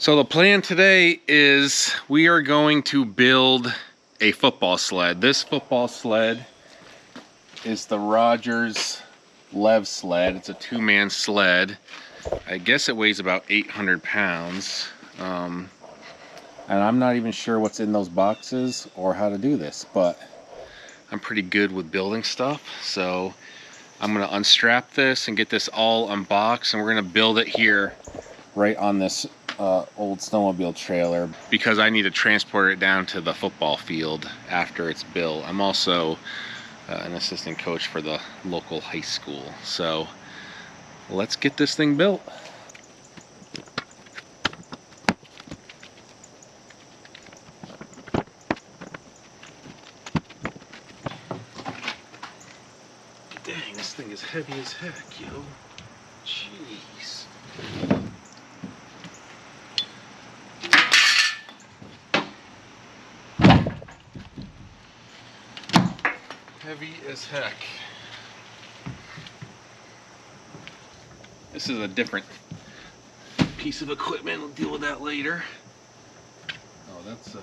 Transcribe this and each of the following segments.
So the plan today is we are going to build a football sled. This football sled is the Rogers Lev sled. It's a two-man sled. I guess it weighs about 800 pounds. And I'm not even sure what's in those boxes or how to do this, but I'm pretty good with building stuff. So I'm gonna unstrap this and get this all unboxed, and we're gonna build it here right on this old snowmobile trailer because I need to transport it down to the football field after it's built. I'm also an assistant coach for the local high school, so let's get this thing built. Dang, this thing is heavy as heck, yo. Jeez. Heavy as heck. This is a different piece of equipment. We'll deal with that later. Oh, that's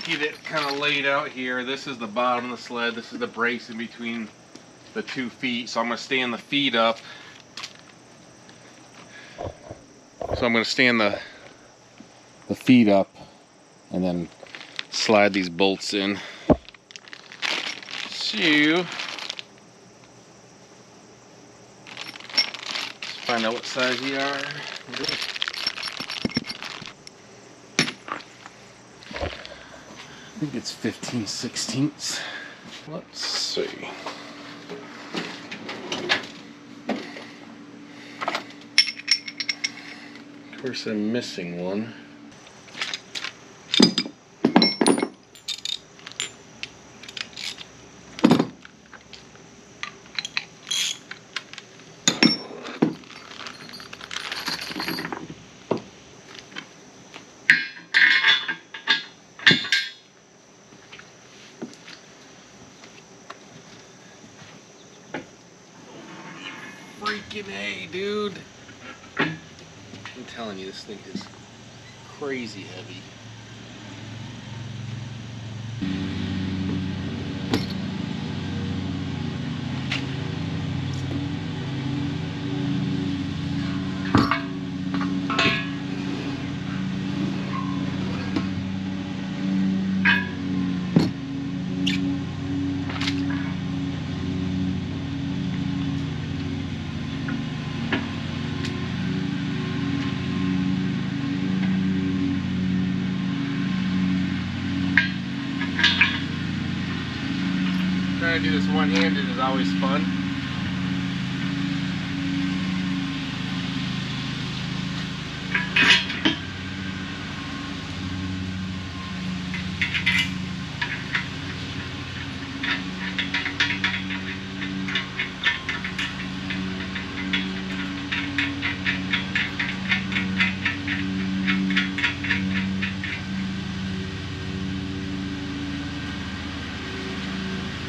get it kind of laid out here. This is the bottom of the sled. This is the brace in between the 2 feet. So I'm going to stand the feet up. So I'm going to stand the feet up and then slide these bolts in. So let's find out what size you are. I think it's 15/16. Let's see. Of course, I'm missing one. Freaking A, dude. I'm telling you, this thing is crazy heavy. Trying to do this one-handed is always fun.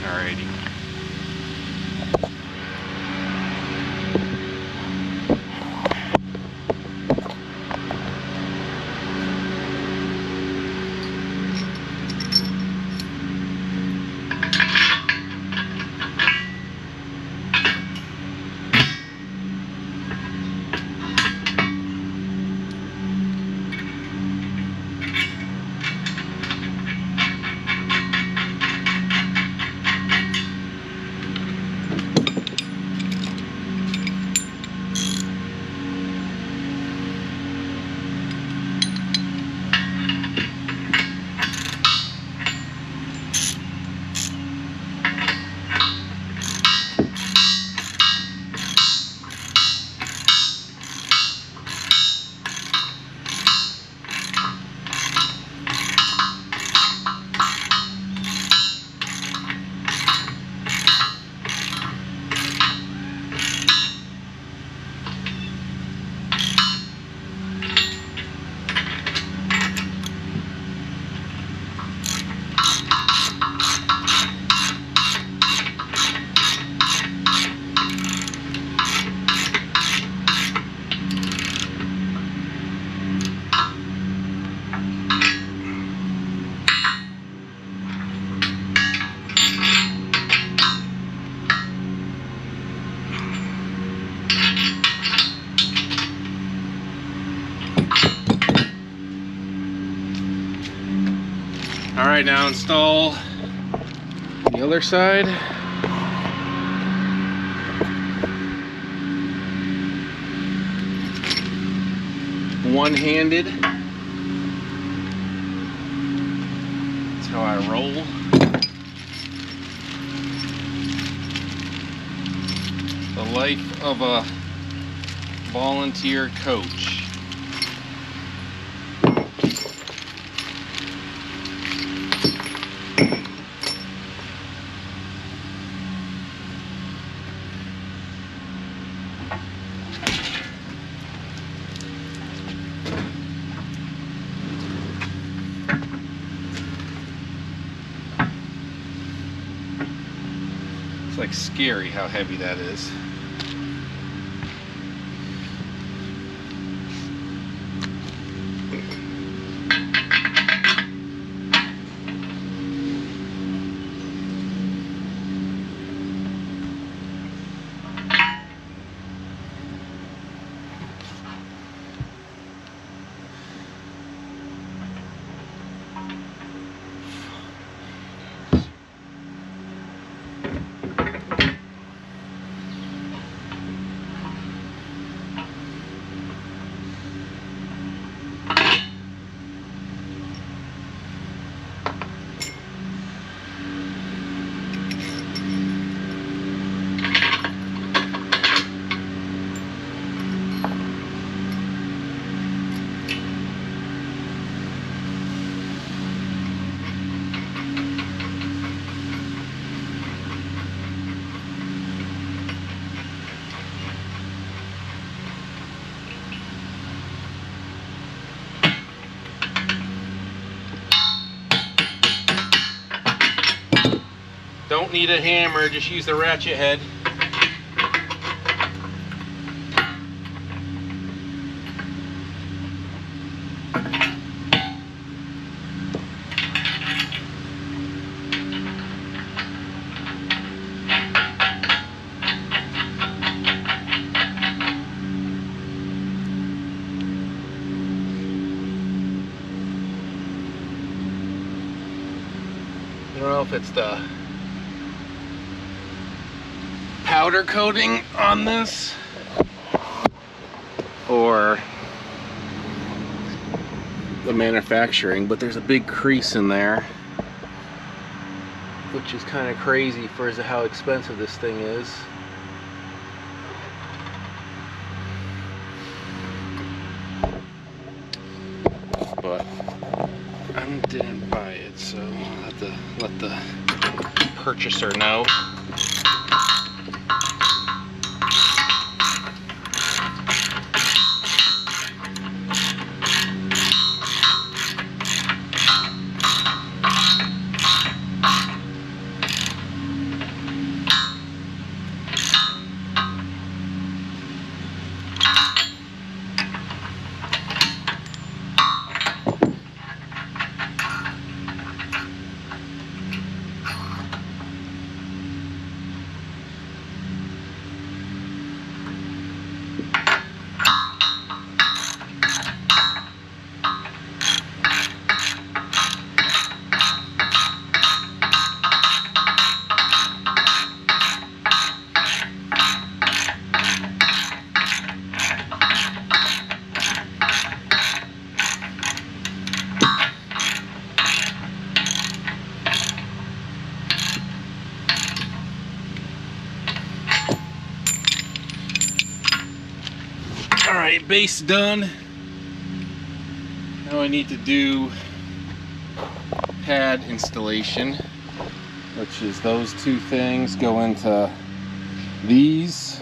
Alrighty. All right, now install the other side. One-handed. That's how I roll. The life of a volunteer coach. It's like scary how heavy that is. Don't need a hammer, just use the ratchet head. I don't know if it's the powder coating on this or the manufacturing, but there's a big crease in there, which is kind of crazy for how expensive this thing is. But I didn't buy it, so I'll have to let the purchaser know. Alright, base done. Now I need to do pad installation, which is those two things go into these.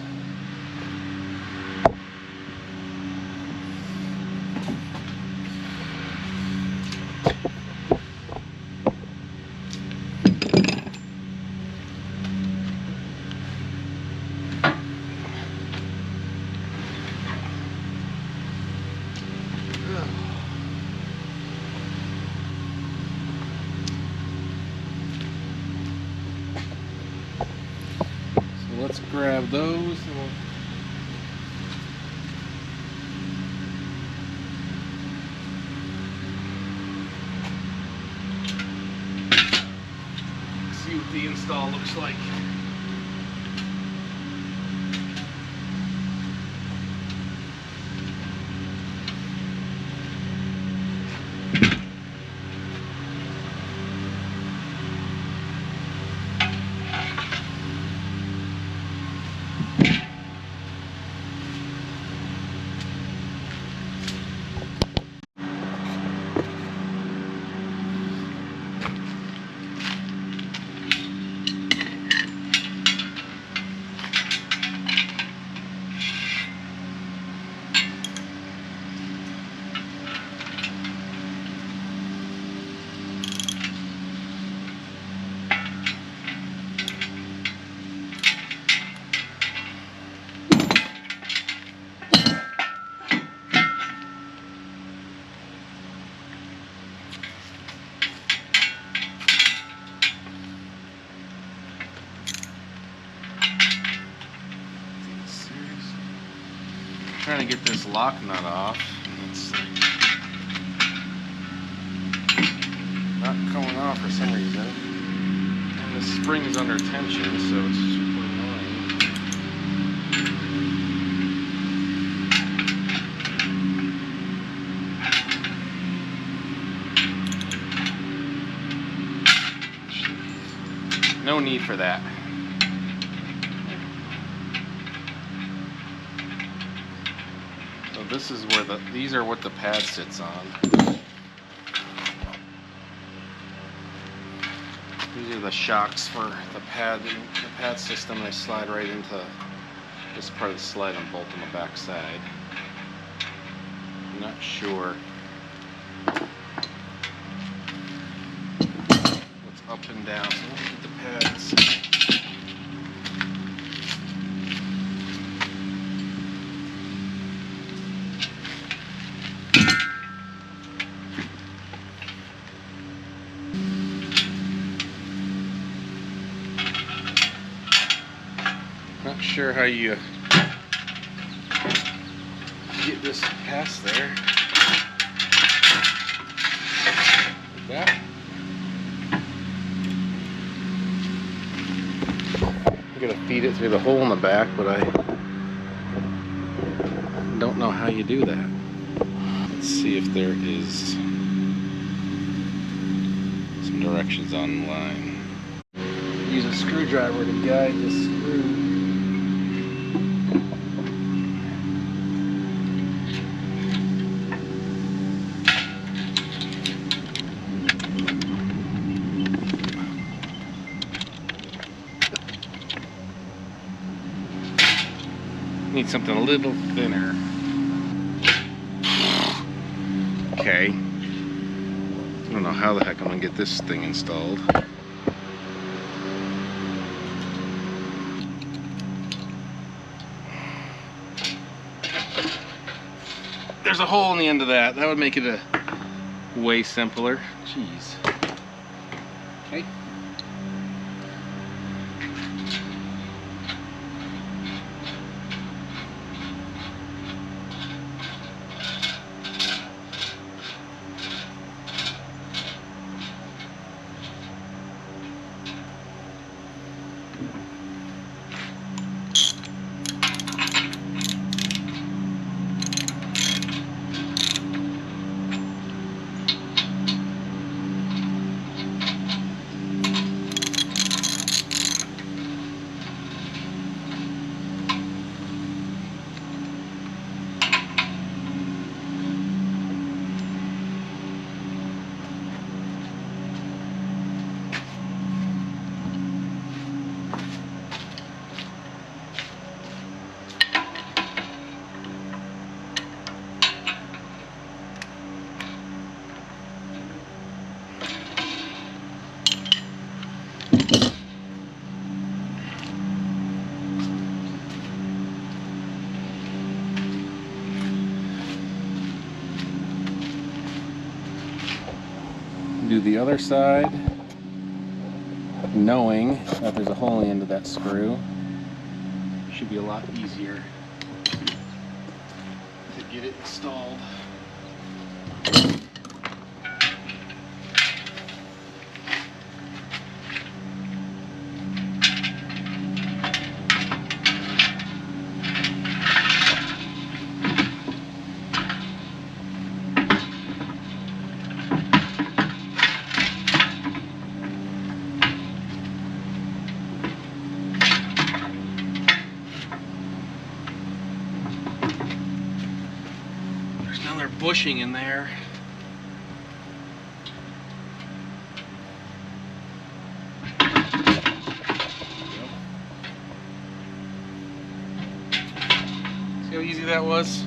Let's grab those. the install looks like. Trying to get this lock nut off, and it's like not coming off for some reason. And the spring is under tension, so it's super annoying. No need for that. So this is where these are what the pad sits on. These are the shocks for the pad system. They slide right into this part of the sled and bolt on the back side. I'm not sure what's up and down. So let's get the pads. Not sure how you get this past there. Like that. I'm gonna feed it through the hole in the back, but I don't know how you do that. Let's see if there is some directions online. Use a screwdriver to guide this screw. Need something a little thinner. Okay. I don't know how the heck I'm gonna get this thing installed. There's a hole in the end of that. That would make it a way simpler. Jeez. Okay. Do the other side, knowing that there's a hole in the end of that screw. Should be a lot easier to get it installed. bushing in there. See how easy that was?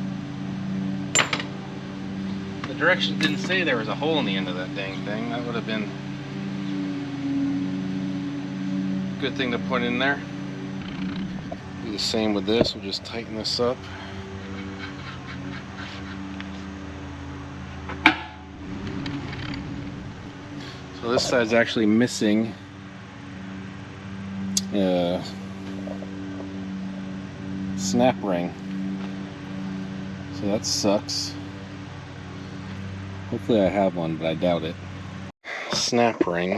The directions didn't say there was a hole in the end of that dang thing. That would have been a good thing to put in there. Do the same with this. We'll just tighten this up. So this side's actually missing a snap ring. So that sucks. Hopefully I have one, but I doubt it. Snap ring.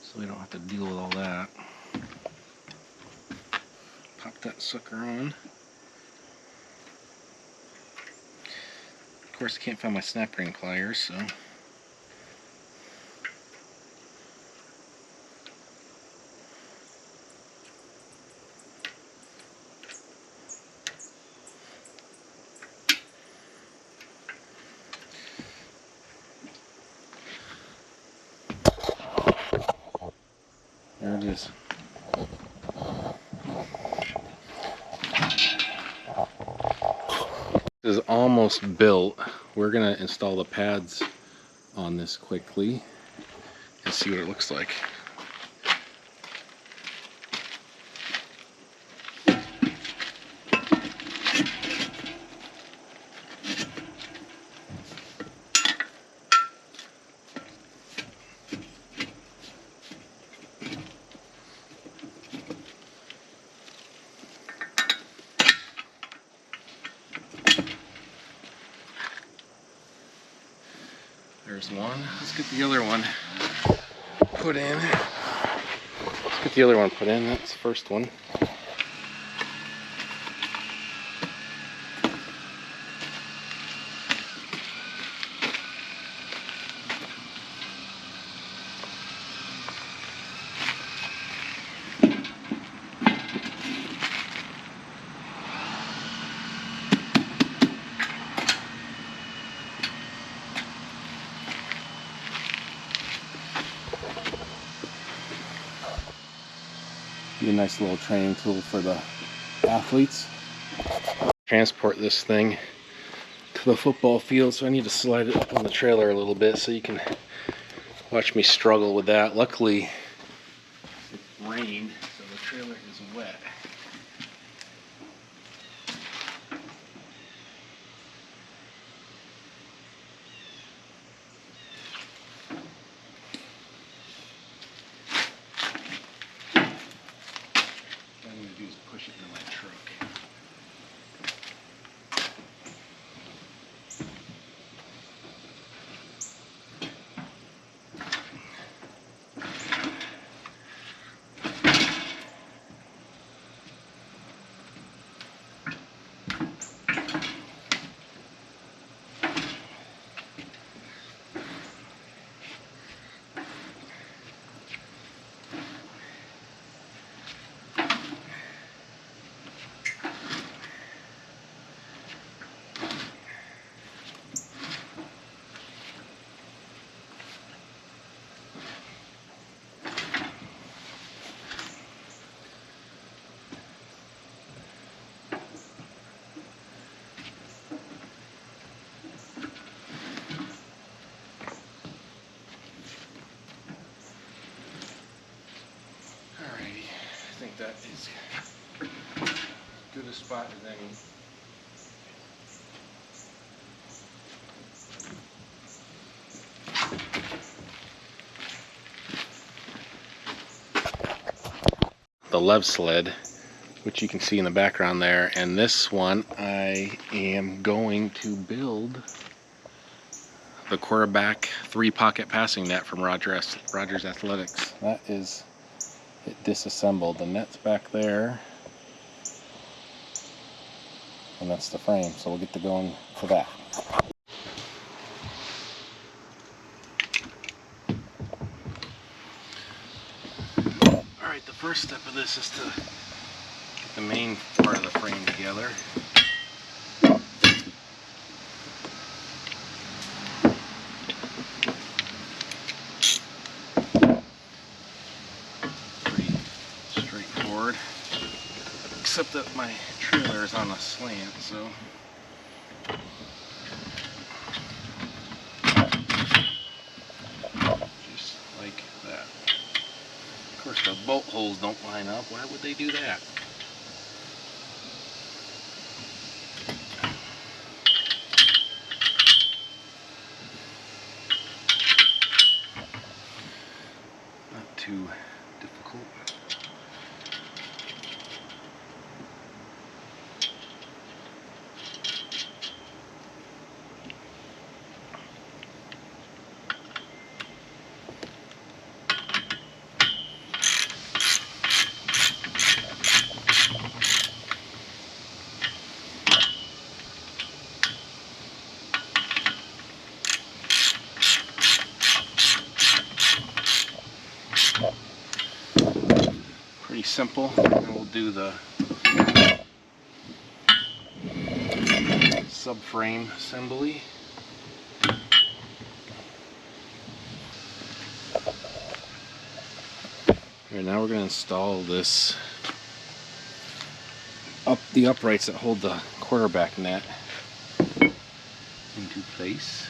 So we don't have to deal with all that. Pop that sucker on. Of course I can't find my snap ring pliers, so there it is. This is almost built. We're gonna install the pads on this quickly and see what it looks like. There's one. Let's get the other one put in. Let's get the other one put in. That's the first one. Be a nice little training tool for the athletes. Transport this thing to the football field, so I need to slide it up on the trailer a little bit so you can watch me struggle with that. Luckily, it rained, so the trailer is wet. What I'm going to do is push it into my truck. I think that is good a spot as any. The Lev sled, which you can see in the background there, and this one I am going to build the quarterback 3-pocket passing net from Rogers Athletics. That is it disassembled. The net's back there, and that's the frame, so we'll get to going for that. Alright, the first step of this is to get the main part of the frame together. except that my trailer is on a slant, so. Just like that. Of course, the bolt holes don't line up. Why would they do that? Not too difficult. Pretty simple. And we'll do the subframe assembly. Alright, now we're going to install this the uprights that hold the quarterback net into place.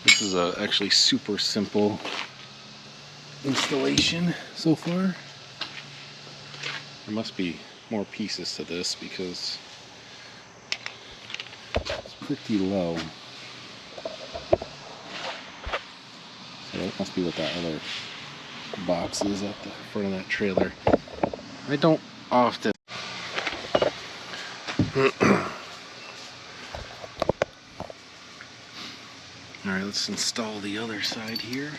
This is a actually super simple installation so far. There must be more pieces to this because it's pretty low. So that must be what that other box is at the front of that trailer. I don't often. Alright, let's install the other side here.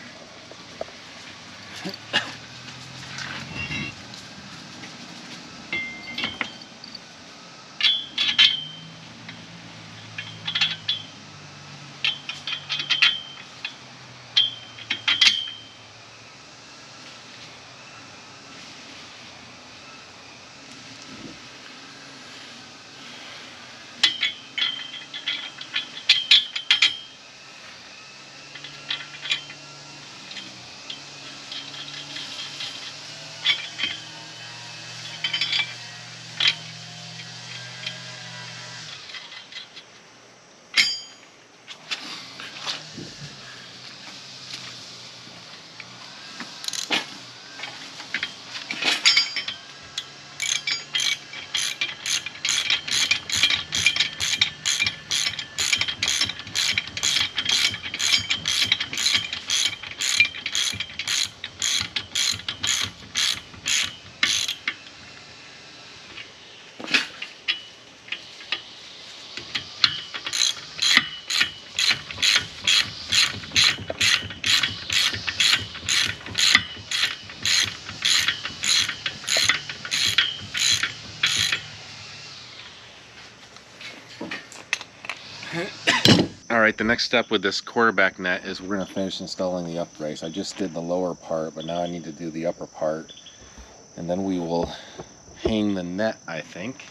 Alright, the next step with this quarterback net is we're going to finish installing the uprights. I just did the lower part, but now I need to do the upper part. And then we will hang the net, I think.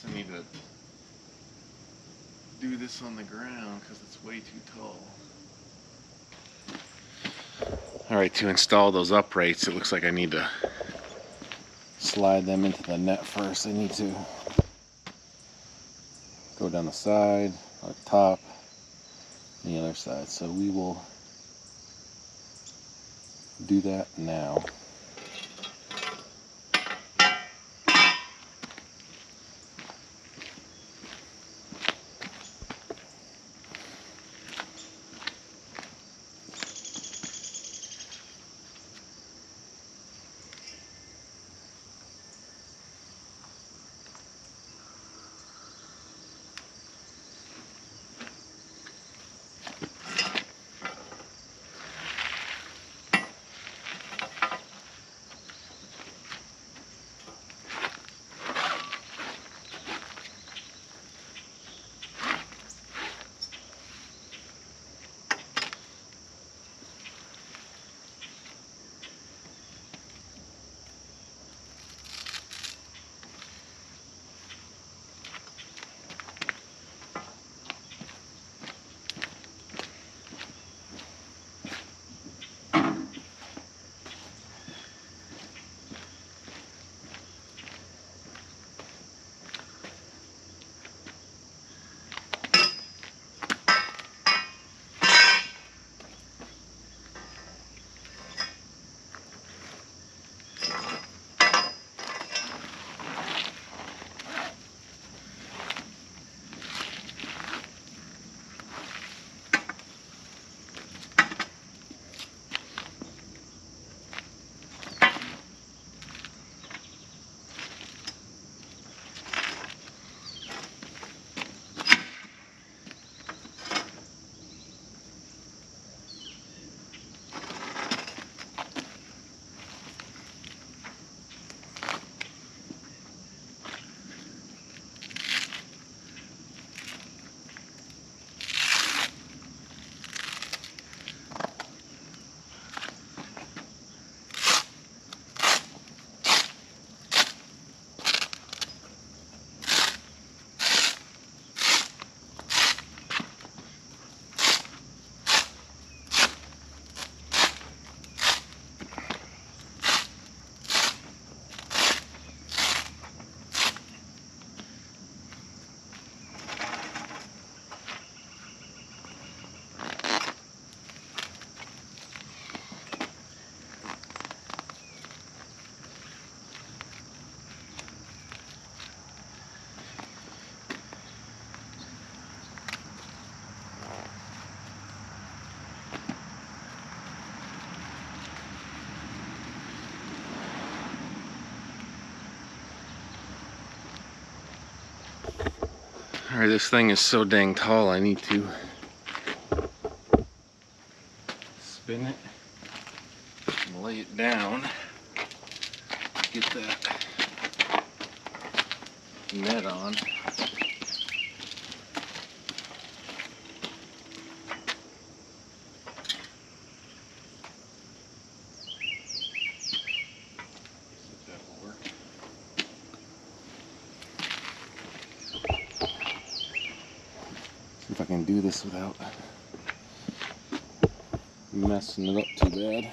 I need to do this on the ground because it's way too tall. Alright, to install those uprights, it looks like I need to slide them into the net first. I need to go down the side, or top, and the other side. So we will do that now. Alright, this thing is so dang tall, I need to spin it and lay it down to get that net on. If I can do this without messing it up too bad.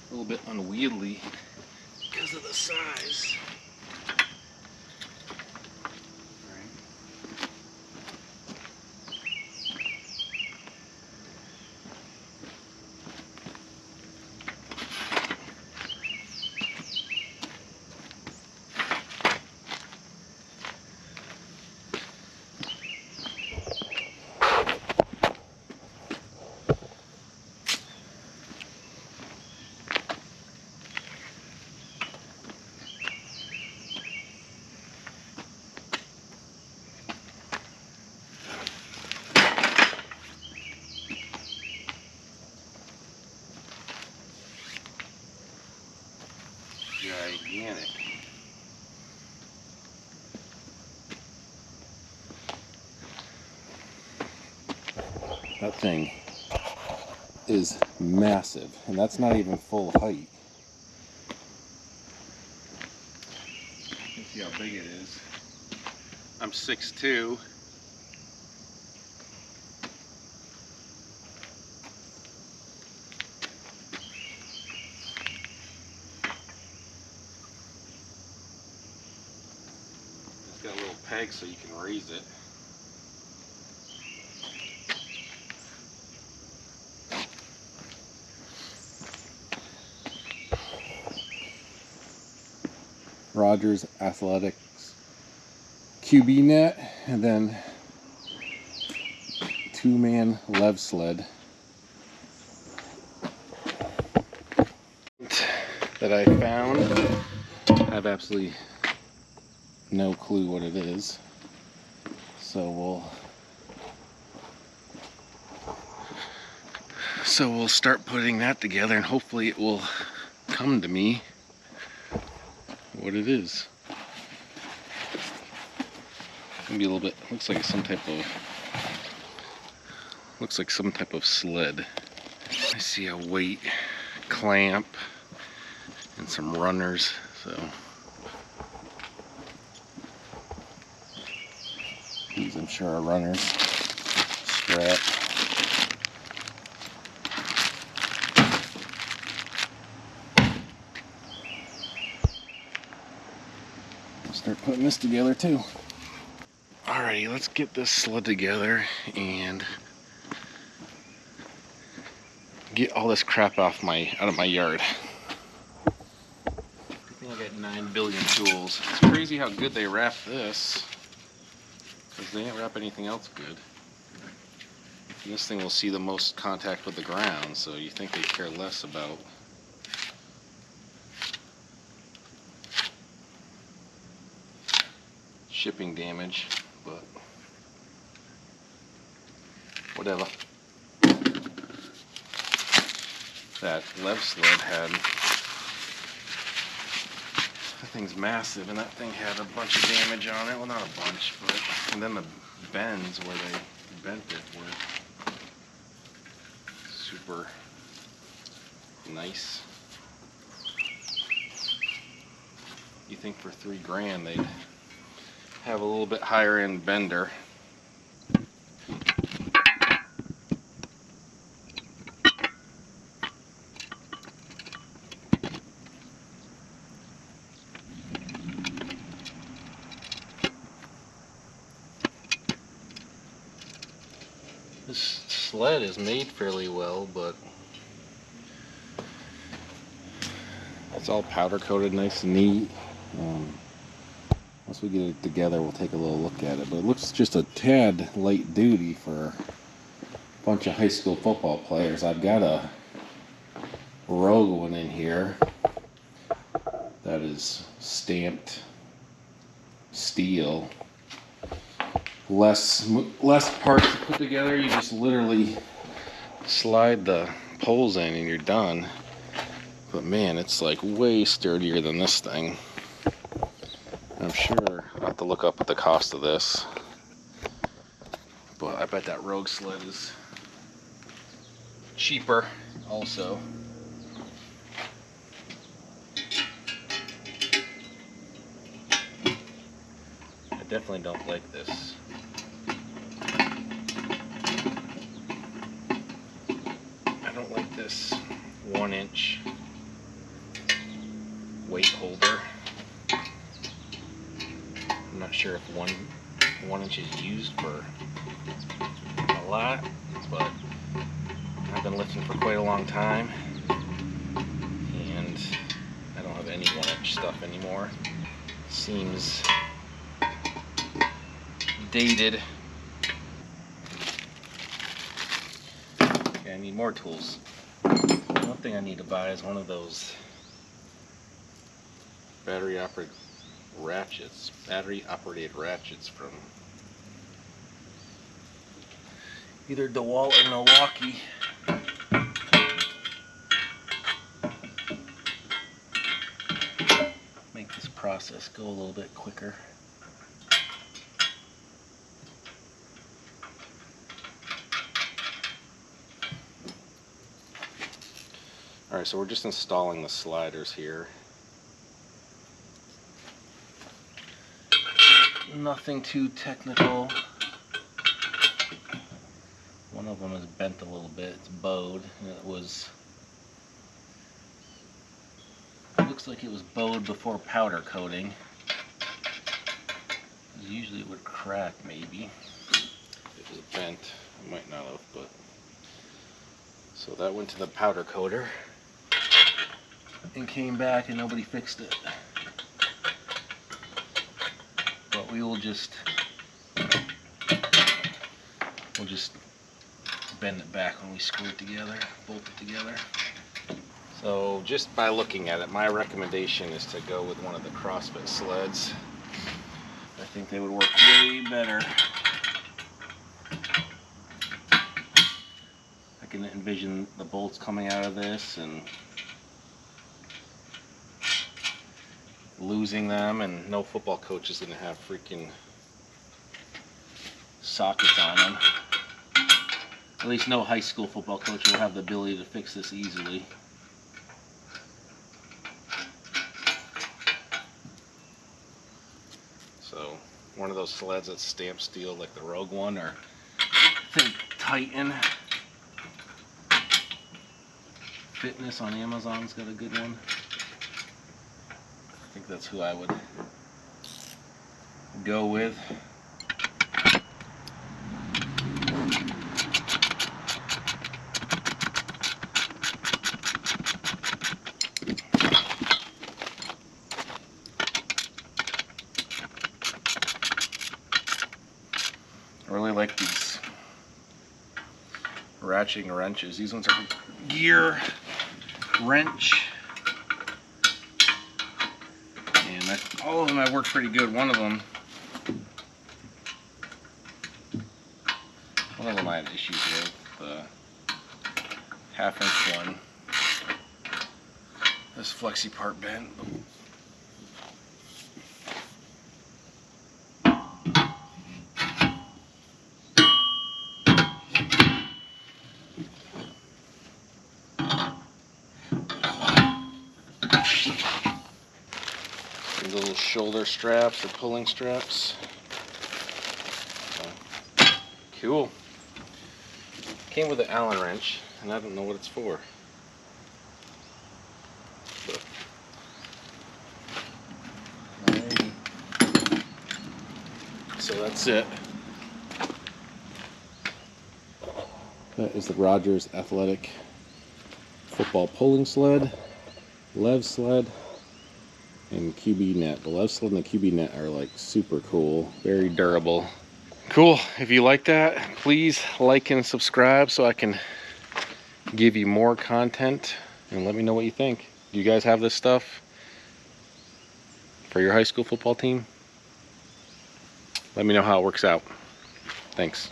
A little bit unwieldy because of the size. Gigantic. That thing is massive, and that's not even full height. Let's see how big it is. I'm 6'2". It's got a little peg so you can raise it. Rogers Athletics QB net, and then 2-man Lev sled that I found. I have absolutely no clue what it is, so we'll start putting that together, and hopefully it will come to me what it is. Maybe a little bit. Looks like some type of sled. I see a weight clamp and some runners. So these, I'm sure, are runners. Strap. Start putting this together too. Alrighty, let's get this sled together and get all this crap out of my yard. I think I got 9 billion tools. It's crazy how good they wrap this, because they didn't wrap anything else good. And this thing will see the most contact with the ground, so you think they care less about shipping damage, but whatever. That Lev sled had, that thing's massive, and that thing had a bunch of damage on it. Well, not a bunch, but, and then the bends where they bent it were super nice. You think for $3,000 they'd have a little bit higher end bender. This sled is made fairly well, but it's all powder coated, nice and neat. Once we get it together, we'll take a little look at it, but it looks just a tad light duty for a bunch of high school football players. I've got a Rogue one in here that is stamped steel. Less parts to put together. You just literally slide the poles in and you're done. But man, it's like way sturdier than this thing. I'm sure I'll have to look up at the cost of this, but I bet that Rogue sled is cheaper also. I definitely don't like this. I don't like this 1-inch weight holder. I'm not sure if one inch is used for a lot, but I've been lifting for quite a long time, and I don't have any 1-inch stuff anymore. Seems dated. Okay, I need more tools. One thing I need to buy is one of those battery operated ratchets from either DeWalt or Milwaukee. Make this process go a little bit quicker. Alright, so we're just installing the sliders here. Nothing too technical. One of them is bent a little bit, it's bowed, and it looks like it was bowed before powder coating. Usually it would crack maybe. It was bent, it might not have, but. So that went to the powder coater and came back and nobody fixed it. But we'll just bend it back when we screw it together, bolt it together. So just by looking at it, my recommendation is to go with one of the CrossFit sleds. I think they would work way better. I can envision the bolts coming out of this and losing them, and no football coach is going to have freaking sockets on them. At least no high school football coach will have the ability to fix this easily. So one of those sleds that's stamped steel like the Rogue one, or I think Titan Fitness on Amazon's got a good one. I think that's who I would go with. I really like these ratcheting wrenches. These ones are gear wrench, and all of them have worked pretty good. One of them I had issues with, the half-inch one. This flexi part bent. These little shoulder straps or pulling straps. Cool. Came with an Allen wrench, and I don't know what it's for. But. So that's it. That is the Rogers Athletic Football Pulling Sled, Lev Sled, and QB net. The Lev Sled and the QB net are like super cool, very durable. Cool. If you like that, please like and subscribe so I can give you more content, and let me know what you think. Do you guys have this stuff for your high school football team? Let me know how it works out. Thanks.